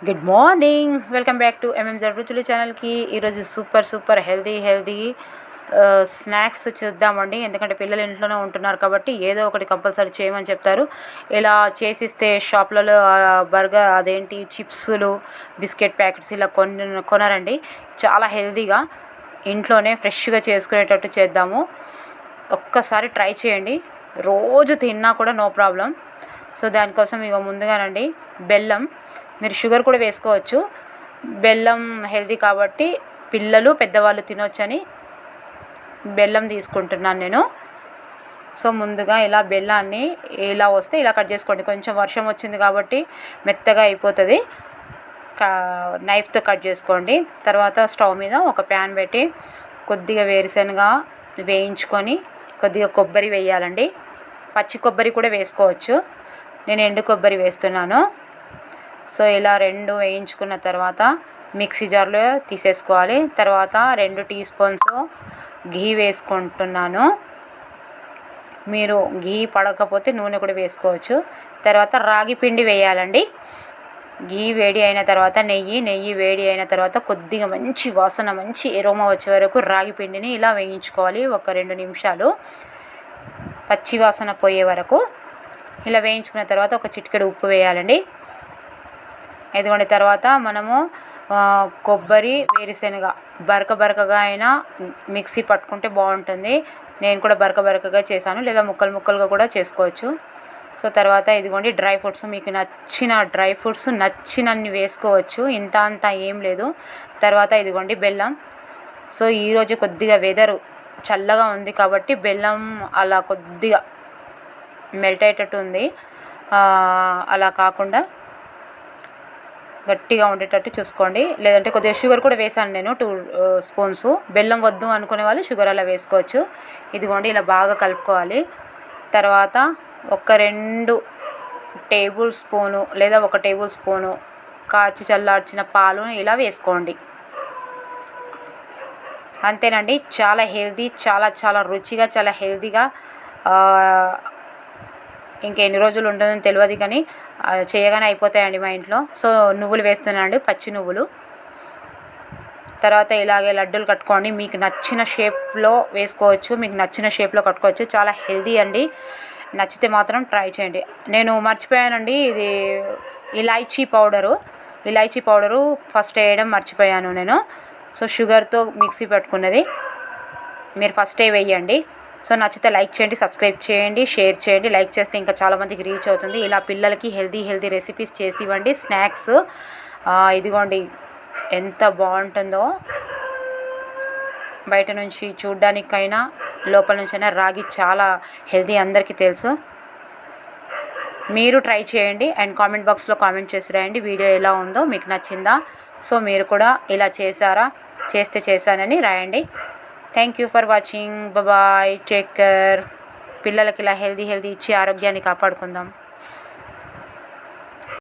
Good morning, welcome back to ఎంఎంజెడ్ రుచులు ఛానల్కి. ఈరోజు సూపర్ హెల్దీ స్నాక్స్ చూద్దామండి. ఎందుకంటే పిల్లలు ఇంట్లోనే ఉంటున్నారు కాబట్టి ఏదో ఒకటి కంపల్సరీ చేయమని చెప్తారు. ఇలా చేసిస్తే షాప్లలో బర్గర్ అదేంటి చిప్సులు, బిస్కెట్ ప్యాకెట్స్ ఇలా కొనరండి. చాలా హెల్దీగా ఇంట్లోనే ఫ్రెష్గా చేసుకునేటట్టు చేద్దాము. ఒక్కసారి ట్రై చేయండి, రోజు తిన్నా కూడా నో ప్రాబ్లం. సో దానికోసం ఇక ముందుగానండి బెల్లం, మీరు షుగర్ కూడా వేసుకోవచ్చు. బెల్లం హెల్దీ కాబట్టి పిల్లలు పెద్దవాళ్ళు తినొచ్చని బెల్లం తీసుకుంటున్నాను నేను. సో ముందుగా ఇలా బెల్లాన్ని ఇలా వస్తే ఇలా కట్ చేసుకోండి. కొంచెం వర్షం వచ్చింది కాబట్టి మెత్తగా అయిపోతుంది, నైఫ్తో కట్ చేసుకోండి. తర్వాత స్టవ్ మీద ఒక ప్యాన్ పెట్టి కొద్దిగా వేరుశనగ వేయించుకొని కొద్దిగా కొబ్బరి వేయాలండి. పచ్చి కొబ్బరి కూడా వేసుకోవచ్చు, నేను ఎండు కొబ్బరి వేస్తున్నాను. సో ఇలా రెండు వేయించుకున్న తర్వాత మిక్సీ జార్లో తీసేసుకోవాలి. తర్వాత 2 టీ స్పూన్స్ ఘీ వేసుకుంటున్నాను. మీరు ఘీ పడకపోతే నూనె కూడా వేసుకోవచ్చు. తర్వాత రాగి పిండి వేయాలండి. ఘీ వేడి అయిన తర్వాత నెయ్యి వేడి అయిన తర్వాత కొద్దిగా మంచి వాసన, మంచి ఎరోమా వచ్చే వరకు రాగి పిండిని ఇలా వేయించుకోవాలి. ఒక 2 నిమిషాలు పచ్చి వాసన పోయే వరకు ఇలా వేయించుకున్న తర్వాత ఒక చిటికెడు ఉప్పు వేయాలండి. ఇదిగోండి. తర్వాత మనము కొబ్బరి, వేరుశనగ బరకగా అయినా మిక్సీ పట్టుకుంటే బాగుంటుంది. నేను కూడా బరకగా చేశాను, లేదా ముక్కలుగా కూడా చేసుకోవచ్చు. సో తర్వాత ఇదిగోండి డ్రై ఫ్రూట్స్, మీకు నచ్చిన డ్రై ఫ్రూట్స్ నచ్చినన్ని వేసుకోవచ్చు, ఇంత అంత ఏం లేదు. తర్వాత ఇదిగోండి బెల్లం. సో ఈరోజు కొద్దిగా వెదరు చల్లగా ఉంది కాబట్టి బెల్లం అలా కొద్దిగా మెల్ట్ అయ్యేటట్టు ఉంది. అలా కాకుండా గట్టిగా ఉండేటట్టు చూసుకోండి. లేదంటే కొద్దిగా షుగర్ కూడా వేసాను నేను 2 స్పూన్స్. బెల్లం వద్దు అనుకునే వాళ్ళు షుగర్ అలా వేసుకోవచ్చు. ఇదిగోండి ఇలా బాగా కలుపుకోవాలి. తర్వాత ఒక 2 టేబుల్ స్పూను లేదా 1 టేబుల్ స్పూను కాచి చల్లార్చిన పాలును ఇలా వేసుకోండి. అంతేనండి, చాలా హెల్దీ, చాలా రుచిగా, చాలా హెల్దీగా. ఇంకెన్ని రోజులు ఉంటుందని తెలియదు కానీ చేయగానే అయిపోతాయండి మా ఇంట్లో. సో నువ్వులు వేస్తున్నానండి, పచ్చి నువ్వులు. తర్వాత ఇలాగే లడ్డూలు కట్టుకోండి. మీకు నచ్చిన షేప్లో వేసుకోవచ్చు, మీకు నచ్చిన షేప్లో కట్టుకోవచ్చు. చాలా హెల్దీ అండి, నచ్చితే మాత్రం ట్రై చేయండి. నేను మర్చిపోయానండి, ఇది ఇలాచీ పౌడరు ఫస్ట్ వేయడం మర్చిపోయాను నేను. సో షుగర్తో మిక్సీ పెట్టుకున్నది మీరు ఫస్టే వేయండి. సో నచ్చితే లైక్ చేయండి, సబ్స్క్రైబ్ చేయండి, షేర్ చేయండి. లైక్ చేస్తే ఇంకా చాలామందికి రీచ్ అవుతుంది. ఇలా పిల్లలకి హెల్దీ రెసిపీస్ చేసి ఇవ్వండి. స్నాక్స్ ఇదిగోండి ఎంత బాగుంటుందో. బయట నుంచి చూడ్డానికైనా లోపల నుంచైనా రాగి చాలా హెల్దీ, అందరికీ తెలుసు. మీరు ట్రై చేయండి అండ్ కామెంట్ బాక్స్లో కామెంట్ చేసి రాయండి వీడియో ఎలా ఉందో, మీకు నచ్చిందా. సో మీరు కూడా ఇలా చేశానని రాయండి. Thank you for watching. Bye, take care. పిల్లలకి ఇలా హెల్దీ ఇచ్చి ఆరోగ్యాన్ని కాపాడుకుందాం.